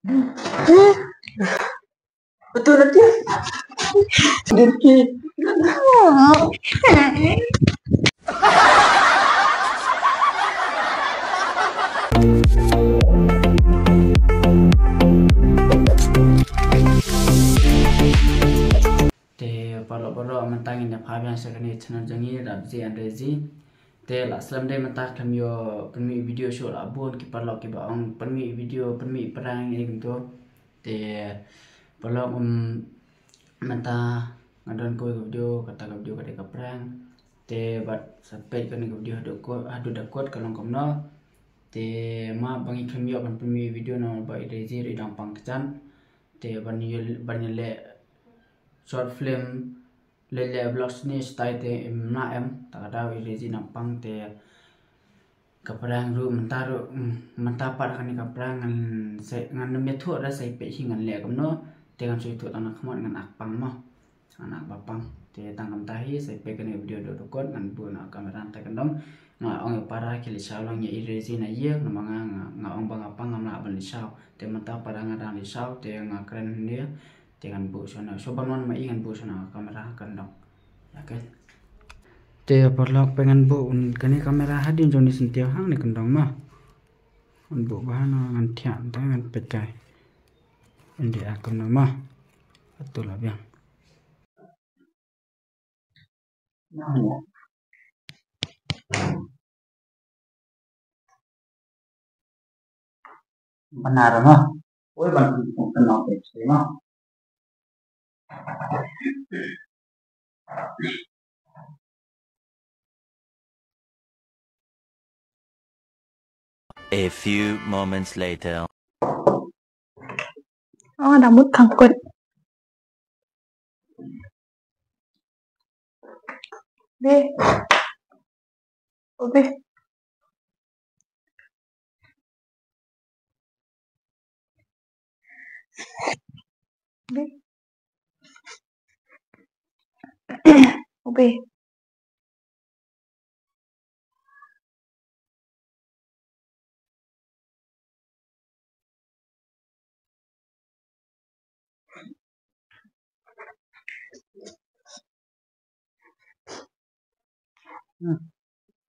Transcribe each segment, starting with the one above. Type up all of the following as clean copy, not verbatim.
Betul nanti. Dirki. Te palo mentangin ya phabian sakani channel jangi rabji andrezi te la slam day mentak klamyo penmi video show la bon ki palo ki ba ong penmi video penmi perang ini gitu te palo menta ngadon ko video kata video kata perang te bat sampai kan video adu dakot kalong komno te ma bangi klamyo ban penmi video no ba idezi ridang pangkan te ban le short film lele vlogs ni style te na tak ada irezi nampang te kaprang ru mentapar kan kaprang ngan methu ada sai pe hingan le kamno te kan suitu tanak khmon ngan akpang mo anak bapang te tangam tahi sai pe kan video do kon ngan bu na kamera ta kandong nga ong para kili salong ya irezi na ye nga ong bang apang ngamla ban lisau te mentapar ngadang lisau te nga keren dia dengan bu sana sobanon ma ingan bu sana kamera kandong ya kan te perlok pengen bu kani kamera hadin joni sentia hang ni kandong mah bu bahana ngan thian ta ngan pekai indi akam mah betul lah biang benar mah oi ban kenal pe mah A few moments later. Oh, rambut kangkut. Be. Be. Be. Be.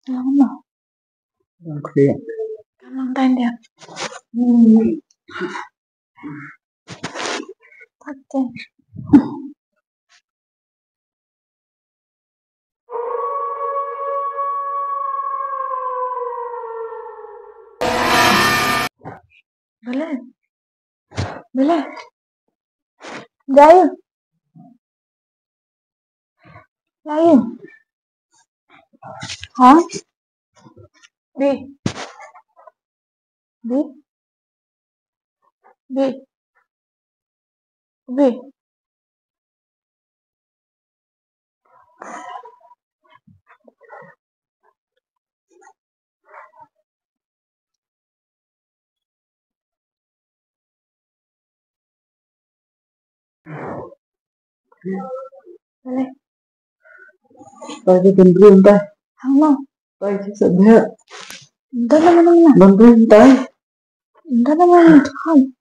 Lama. Oke. Kalang tan dia. Takkan. Boleh. Jaya. Hah? Be. Boleh. Tadi pemerintah. Halo. Tadi sedih. Entah nama. Pemerintah. Entah nama.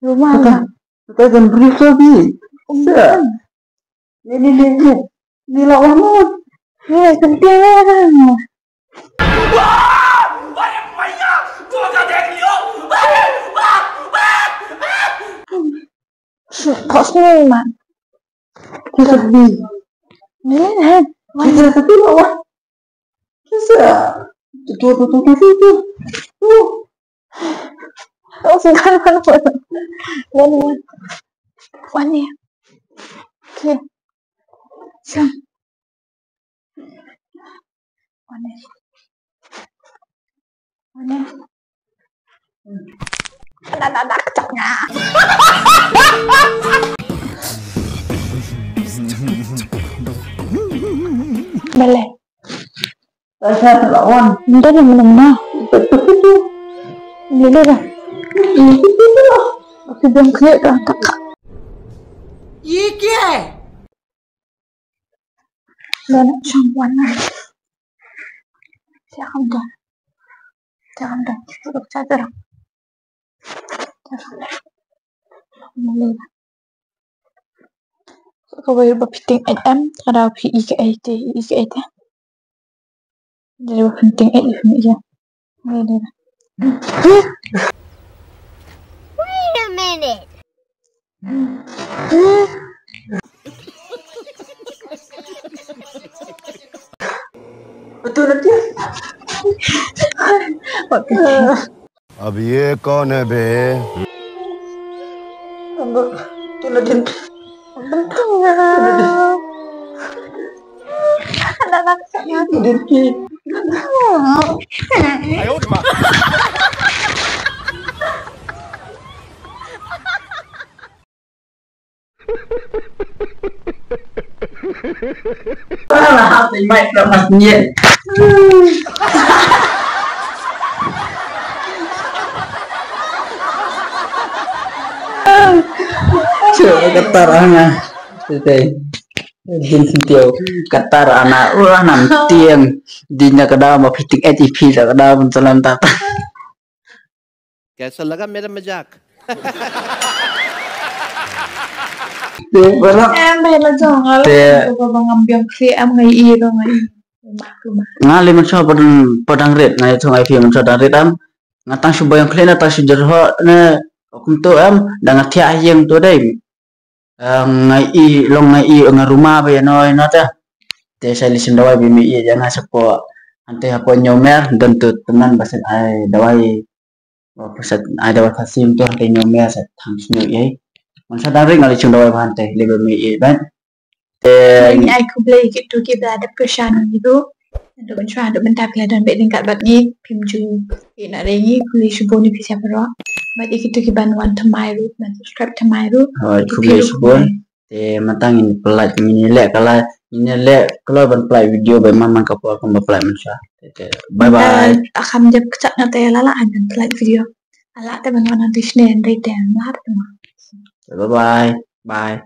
Rumah lah. Kita kan berita bi. Ini lawan mut. Ini sentiasa. Kosnya man. Kita bi. Ini kan. Kita tapi lawan. Kita. Tuh. Oh, sekarang One ya. Okay. Siang. One. Ada kecapnya. Boleh. Saya lawan. Entah nama. Ini dah. Aku belum clear dah tak. ये क्या है? Dan shampoo Jangan dah. Duduk saja. Malay. Kau bayar berpiting AM, kadang PE ke IT, E ke IT. Jadi berpiting AM ni je. Malay. Wait a minute. Betul nanti. अब ये कौन है बे? Tu nanti. Anak-anak saya Nanti. Lah, hati mai lepas nyet. Coba ketar anak. Tete. Din sintiau ketar anak. Wah nanti yang dinya ke dalam fiting ATP ke dalam salam tata. कैसा लगा मेरा मजाक? Belum. em hay là chồng là Tệ. lúc mà ngambil si em ngay y rồi ngay rumah. Ngali man sa padang red ngai thong ai film sa dang red am ngatang su bayang klena ta su jerho na kum to am dang thia yang to dai ngai i long ngai i ngai rumah ba noi no ta te sai lisin dawai bi mi i jangan sepo ante hapo nyomer dan tu tenan baset ai dawai pusat ai dawai fasim tu ante nyomer sa thang snu ai man sa dang red ngali chung dawai ban te lebe mi i ban Ini aku beli gitu kita ada persiapan gitu. Untuk mencari untuk mentap ya dan bedeng kat batni pimju. Ini ada ini kulit subuh ni bisa berok. Bagi kita kibanuan temai root, dan subscribe temai root. Rồi, khu vực số 4 thì mà tăng in play ini lek kalau ban play video by man kapal kan play man sha. Bye bye. Akan jap kecak nanti lala ada like video. Ala teman-teman nanti sini dan rate lah teman. Bye bye. Bye.